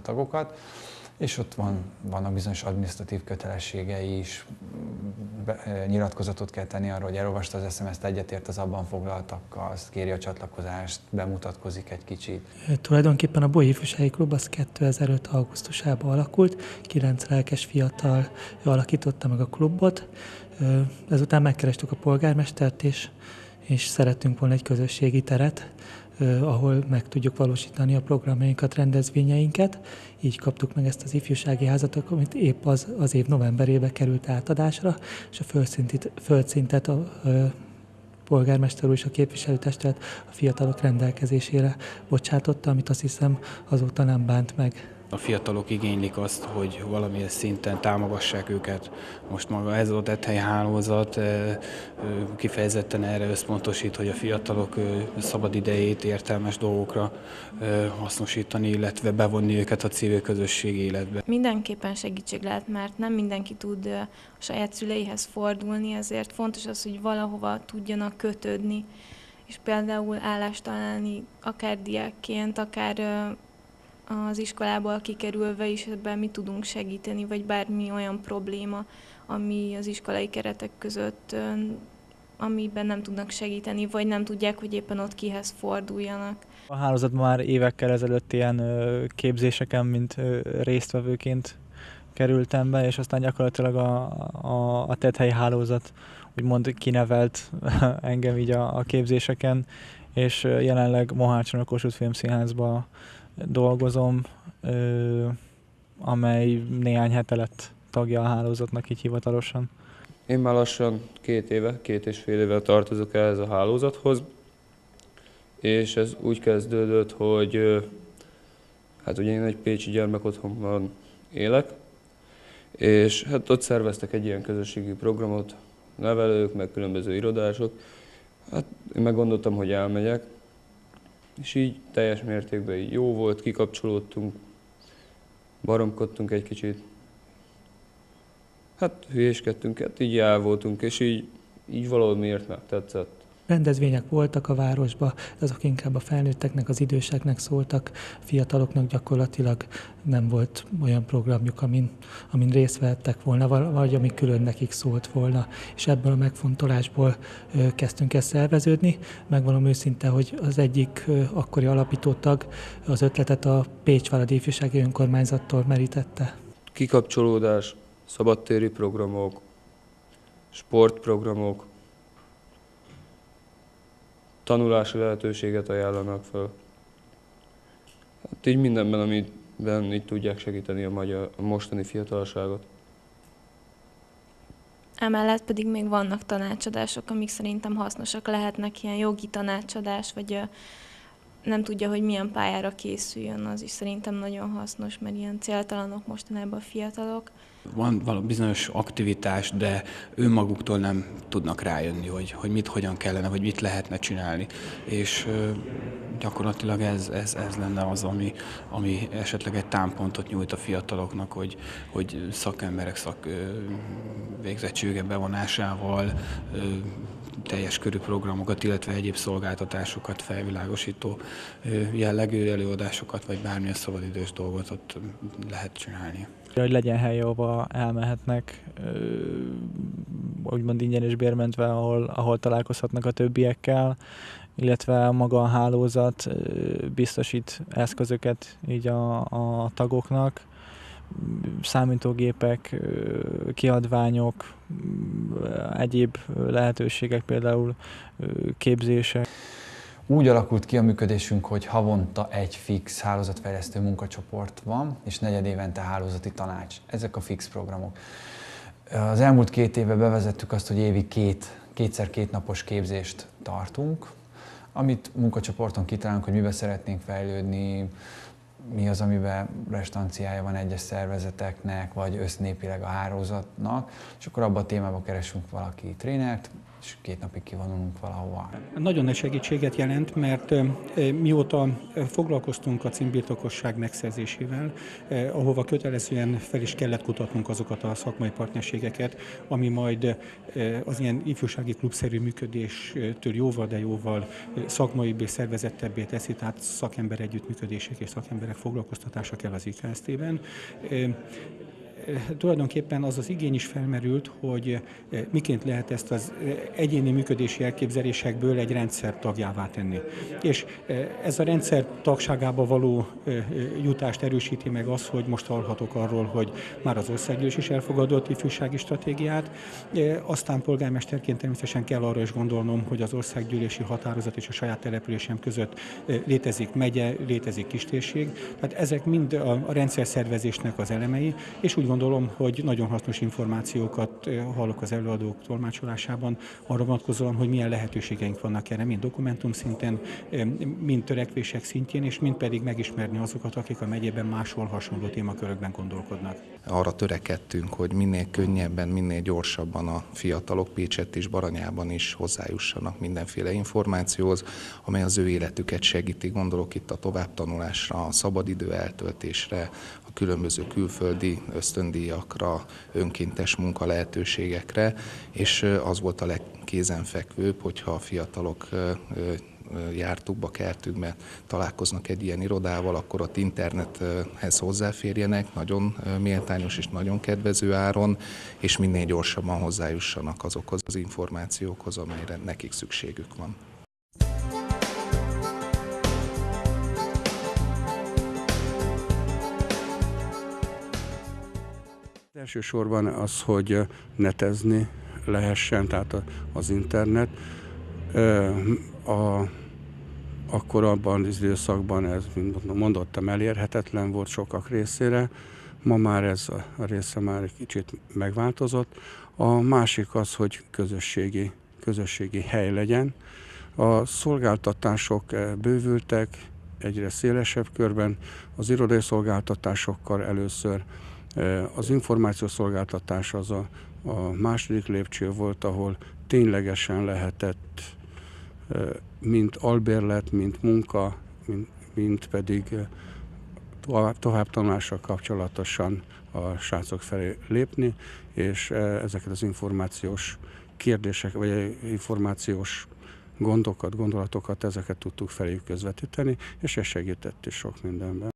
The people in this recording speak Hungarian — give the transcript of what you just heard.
tagokat, és ott vannak bizonyos adminisztratív kötelességei is, nyilatkozatot kell tenni arról, hogy elolvasta az SMS-t, egyetért az abban foglaltakkal, azt kéri a csatlakozást, bemutatkozik egy kicsit. Tulajdonképpen a Bolyai Ifjúsági Klub az 2005. augusztusában alakult, 9 lelkes fiatal alakította meg a klubot. Ezután megkerestük a polgármestert és szerettünk volna egy közösségi teret, ahol meg tudjuk valósítani a programjainkat, rendezvényeinket. Így kaptuk meg ezt az ifjúsági házat, amit épp az év novemberében került átadásra, és a földszintet a polgármester úr és a képviselőtestület a fiatalok rendelkezésére bocsátotta, amit azt hiszem azóta nem bánt meg. A fiatalok igénylik azt, hogy valamilyen szinten támogassák őket. Most maga ez a Tethely hálózat kifejezetten erre összpontosít, hogy a fiatalok szabad idejét értelmes dolgokra hasznosítani, illetve bevonni őket a civil közösség életbe. Mindenképpen segítség lehet, mert nem mindenki tud a saját szüleihez fordulni, ezért fontos az, hogy valahova tudjanak kötődni, és például állást találni, akár diákként, akár az iskolából kikerülve is ebben mi tudunk segíteni, vagy bármi olyan probléma, ami az iskolai keretek között, amiben nem tudnak segíteni, vagy nem tudják, hogy éppen ott kihez forduljanak. A hálózatban már évekkel ezelőtt ilyen képzéseken, mint résztvevőként kerültem be, és aztán gyakorlatilag a Tethely hálózat úgymond kinevelt engem így a képzéseken, és jelenleg Mohácson a Kossuth Filmszínházban dolgozom, amely néhány hete lett tagja a hálózatnak így hivatalosan. Én már lassan 2,5 éve tartozok ehhez a hálózathoz, és ez úgy kezdődött, hogy hát ugye én egy pécsi gyermekotthonban élek, és hát ott szerveztek egy ilyen közösségi programot, nevelők, meg különböző irodások. Hát én meg gondoltam, hogy elmegyek, és így teljes mértékben így jó volt, kikapcsolódtunk, baromkodtunk egy kicsit, hát hülyéskedtünk, hát így el voltunk, és így valamiért megtetszett. Rendezvények voltak a városban, azok inkább a felnőtteknek, az időseknek szóltak, fiataloknak gyakorlatilag nem volt olyan programjuk, amin részt vehettek volna, vagy ami külön nekik szólt volna. És ebből a megfontolásból kezdtünk el szerveződni. Megvalom őszinte, hogy az egyik akkori alapítótag az ötletet a Pécsváradi Ifjúsági Önkormányzattól merítette. Kikapcsolódás, szabadtéri programok, sportprogramok, tanulási lehetőséget ajánlanak fel. Hát így mindenben, amiben így tudják segíteni a mostani fiatalságot. Emellett pedig még vannak tanácsadások, amik szerintem hasznosak lehetnek, ilyen jogi tanácsadás, vagy nem tudja, hogy milyen pályára készüljön, az is szerintem nagyon hasznos, mert ilyen céltalanok mostanában a fiatalok. Van valami bizonyos aktivitás, de önmaguktól nem tudnak rájönni, hogy mit, hogyan kellene, vagy mit lehetne csinálni. És gyakorlatilag ez lenne az, ami esetleg egy támpontot nyújt a fiataloknak, hogy szakemberek végzettsége bevonásával teljes körű programokat, illetve egyéb szolgáltatásokat, felvilágosító jellegű előadásokat, vagy bármilyen szabadidős dolgot ott lehet csinálni. Hogy legyen hely, ahova elmehetnek, úgymond ingyen és bérmentve, ahol találkozhatnak a többiekkel, illetve maga a hálózat biztosít eszközöket így a tagoknak, számítógépek, kiadványok, egyéb lehetőségek, például képzések. Úgy alakult ki a működésünk, hogy havonta egy fix hálózatfejlesztő munkacsoport van, és negyedévente hálózati tanács. Ezek a fix programok. Az elmúlt 2 évben bevezettük azt, hogy évi kétszer 2 napos képzést tartunk, amit munkacsoporton kitalálunk, hogy miben szeretnénk fejlődni, mi az, amiben restanciája van egyes szervezeteknek, vagy össznépileg a hálózatnak, és akkor abban a témában keresünk valaki trénert, és 2 napig kivonulunk valahova. Nagyon nagy segítséget jelent, mert mióta foglalkoztunk a címbirtokosság megszerzésével, ahova kötelezően fel is kellett kutatnunk azokat a szakmai partnerségeket, ami majd az ilyen ifjúsági klubszerű működéstől jóval, de jóval szakmaibb és szervezettebbé teszi, tehát szakember együttműködések és szakemberek foglalkoztatása kell az IKSZT-ben. Tulajdonképpen az igény is felmerült, hogy miként lehet ezt az egyéni működési elképzelésekből egy rendszer tagjává tenni. És ez a rendszer tagságába való jutást erősíti meg az, hogy most hallhatok arról, hogy már az országgyűlés is elfogadott ifjúsági stratégiát, aztán polgármesterként természetesen kell arra is gondolnom, hogy az országgyűlési határozat és a saját településem között létezik megye, létezik kistérség, tehát ezek mind a rendszerszervezésnek az elemei, és úgy gondolom, hogy nagyon hasznos információkat hallok az előadók tolmácsolásában arra vonatkozóan, hogy milyen lehetőségeink vannak erre, mind dokumentum szinten, mind törekvések szintjén, és mind pedig megismerni azokat, akik a megyében máshol hasonló témakörökben gondolkodnak. Arra törekedtünk, hogy minél könnyebben, minél gyorsabban a fiatalok Pécsett és Baranyában is hozzájussanak mindenféle információhoz, amely az ő életüket segíti. Gondolok itt a továbbtanulásra, a szabadidő eltöltésre, a különböző külföldi ösztöndíjakra, önkéntes munka lehetőségekre, és az volt a legkézenfekvőbb, hogyha a fiatalok jártukba, kertükbe találkoznak egy ilyen irodával, akkor ott internethez hozzáférjenek, nagyon méltányos és nagyon kedvező áron, és minél gyorsabban hozzájussanak azokhoz az információkhoz, amelyre nekik szükségük van. Elsősorban az, hogy netezni lehessen, tehát az internet. Akkor abban az időszakban ez, mint mondottam, elérhetetlen volt sokak részére. Ma már ez a része már egy kicsit megváltozott. A másik az, hogy közösségi hely legyen. A szolgáltatások bővültek egyre szélesebb körben. Az irodai szolgáltatásokkal először az információszolgáltatás az a második lépcső volt, ahol ténylegesen lehetett mint albérlet, mint munka, mint pedig továbbtanulással kapcsolatosan a srácok felé lépni, és ezeket az információs kérdések, vagy információs gondolatokat, ezeket tudtuk feléjük közvetíteni, és ez segített is sok mindenben.